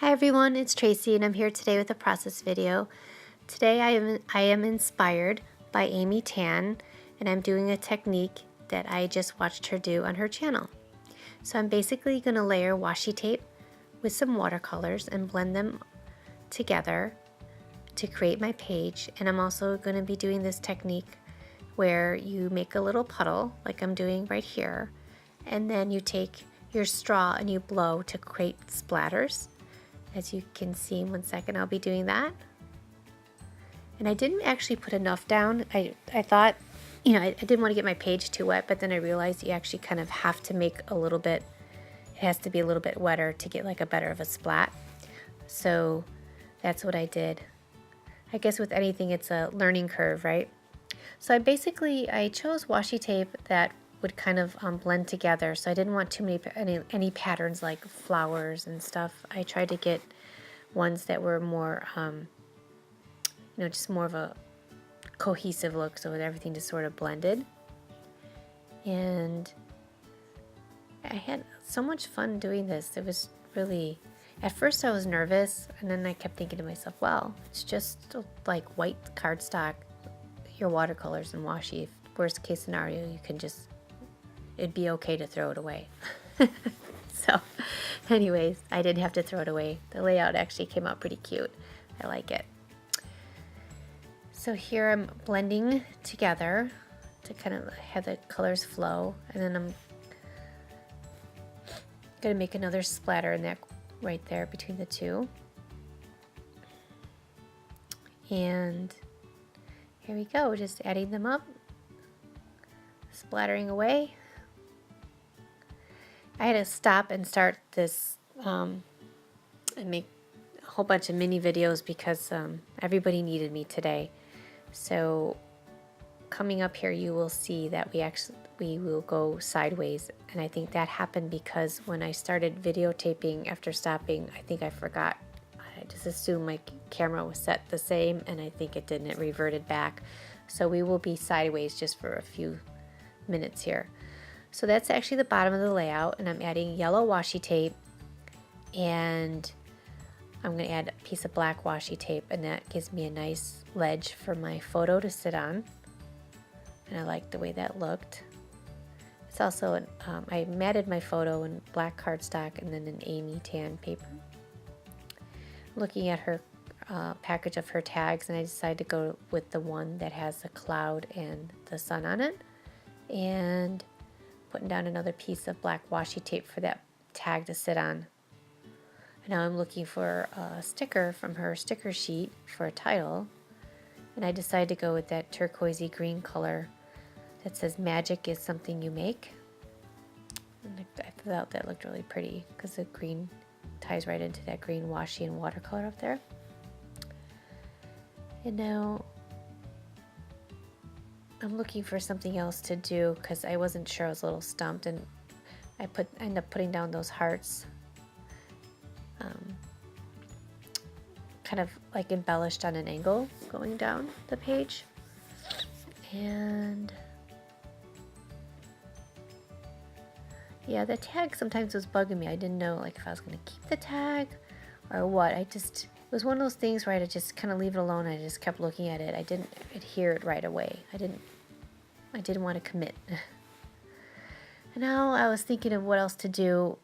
Hi everyone, it's Tracy and I'm here today with a process video. Today I am inspired by Amy Tan and I'm doing a technique that I just watched her do on her channel. So I'm basically going to layer washi tape with some watercolors and blend them together to create my page, and I'm also going to be doing this technique where you make a little puddle like I'm doing right here, and then you take your straw and you blow to create splatters. As you can see, in 1 second I'll be doing that. And I didn't actually put enough down. I thought, I didn't want to get my page too wet, but then I realized you actually kind of have to make a little bit, it has to be a little bit wetter to get like a better of a splat. So that's what I did. I guess with anything it's a learning curve, right? So I chose washi tape that would kind of blend together, so I didn't want too many any patterns like flowers and stuff. I tried to get ones that were more just more of a cohesive look, so everything just sort of blended. And I had so much fun doing this. It was really, at first I was nervous, and then I kept thinking to myself, well, it's just like white cardstock, your watercolors and washi. Worst case scenario, you can just, it'd be okay to throw it away. So anyways, I didn't have to throw it away. The layout actually came out pretty cute. I like it. So here I'm blending together to kind of have the colors flow, and then I'm gonna make another splatter in that right there between the two. And here we go, just adding them up, splattering away. I had to stop and start this and make a whole bunch of mini videos because everybody needed me today. So coming up here you will see that we will go sideways, and I think that happened because when I started videotaping after stopping, I think I forgot. I just assumed my camera was set the same, and I think it didn't. It reverted back. So we will be sideways just for a few minutes here. So that's actually the bottom of the layout, and I'm adding yellow washi tape, and I'm going to add a piece of black washi tape, and that gives me a nice ledge for my photo to sit on, and I like the way that looked. It's also, I matted my photo in black cardstock and then an Amy Tan paper. Looking at her package of her tags, and I decided to go with the one that has a cloud and the sun on it, and putting down another piece of black washi tape for that tag to sit on. And now I'm looking for a sticker from her sticker sheet for a title, and I decided to go with that turquoisey green color that says "Magic is something you make." And I thought that looked really pretty because the green ties right into that green washi and watercolor up there. And now I'm looking for something else to do because I wasn't sure. I was a little stumped, and I ended up putting down those hearts, kind of like embellished on an angle going down the page. And yeah, the tag sometimes was bugging me. I didn't know like if I was going to keep the tag or what. It was one of those things where I had to just kind of leave it alone. I just kept looking at it. I didn't adhere it right away. I didn't want to commit. And now I was thinking of what else to do,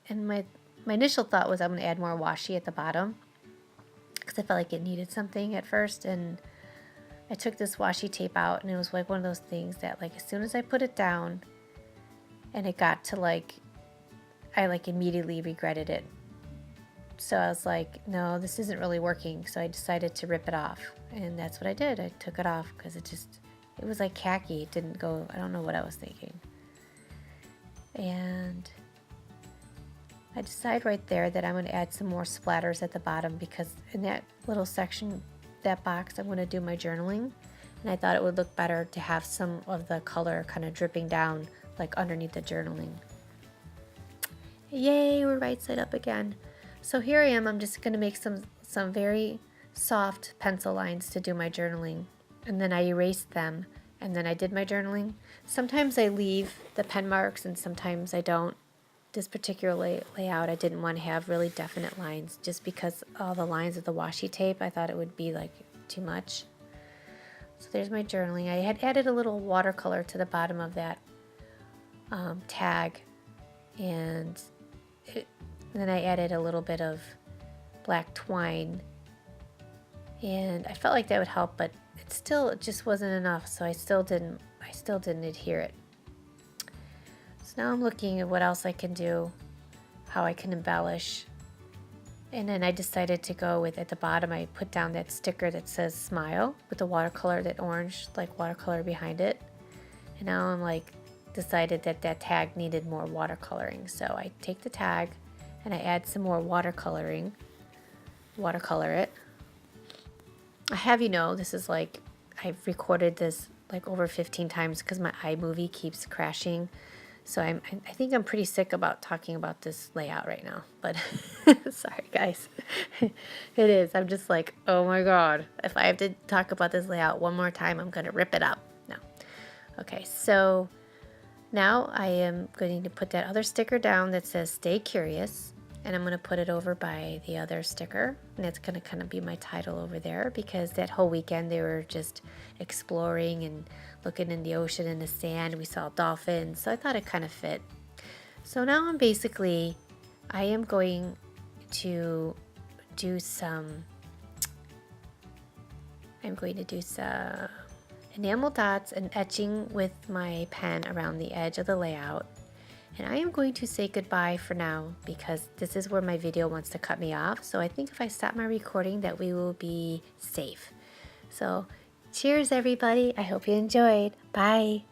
and my initial thought was I'm going to add more washi at the bottom because I felt like it needed something at first. And I took this washi tape out, and it was like one of those things that like as soon as I put it down and it got to I immediately regretted it. So I was like, no, this isn't really working. So I decided to rip it off, and that's what I did. I took it off because it was like khaki. It didn't go, I don't know what I was thinking. And I decide right there that I'm going to add some more splatters at the bottom, because in that little section, that box, I'm going to do my journaling, and I thought it would look better to have some of the color kind of dripping down like underneath the journaling. Yay, we're right side up again. So here I am. I'm just going to make some very soft pencil lines to do my journaling, and then I erased them, and then I did my journaling. Sometimes I leave the pen marks and sometimes I don't. this particular layout, I didn't want to have really definite lines just because all the lines of the washi tape, I thought it would be like too much. So there's my journaling. I had added a little watercolor to the bottom of that tag, and then I added a little bit of black twine, and I felt like that would help, but it just wasn't enough, so I still didn't adhere it. So now I'm looking at what else I can do, how I can embellish. And then I decided to go with, at the bottom, I put down that sticker that says smile with the watercolor, that orange like watercolor behind it. And now I'm like decided that that tag needed more watercoloring. So I take the tag and I add some more watercolor it. I have, this is like, I've recorded this like over 15 times because my iMovie keeps crashing. So I think I'm pretty sick about talking about this layout right now, but sorry guys. It is. I'm just like, oh my God, if I have to talk about this layout one more time, I'm going to rip it up. No. Okay, so now I am going to put that other sticker down that says stay curious, and I'm going to put it over by the other sticker, and that's going to kind of be my title over there, because that whole weekend they were just exploring and looking in the ocean and the sand. We saw dolphins, so I thought it kind of fit. So now I am going to do some enamel dots and etching with my pen around the edge of the layout. And I am going to say goodbye for now because this is where my video wants to cut me off. So I think if I stop my recording that we will be safe. So cheers everybody. I hope you enjoyed. Bye.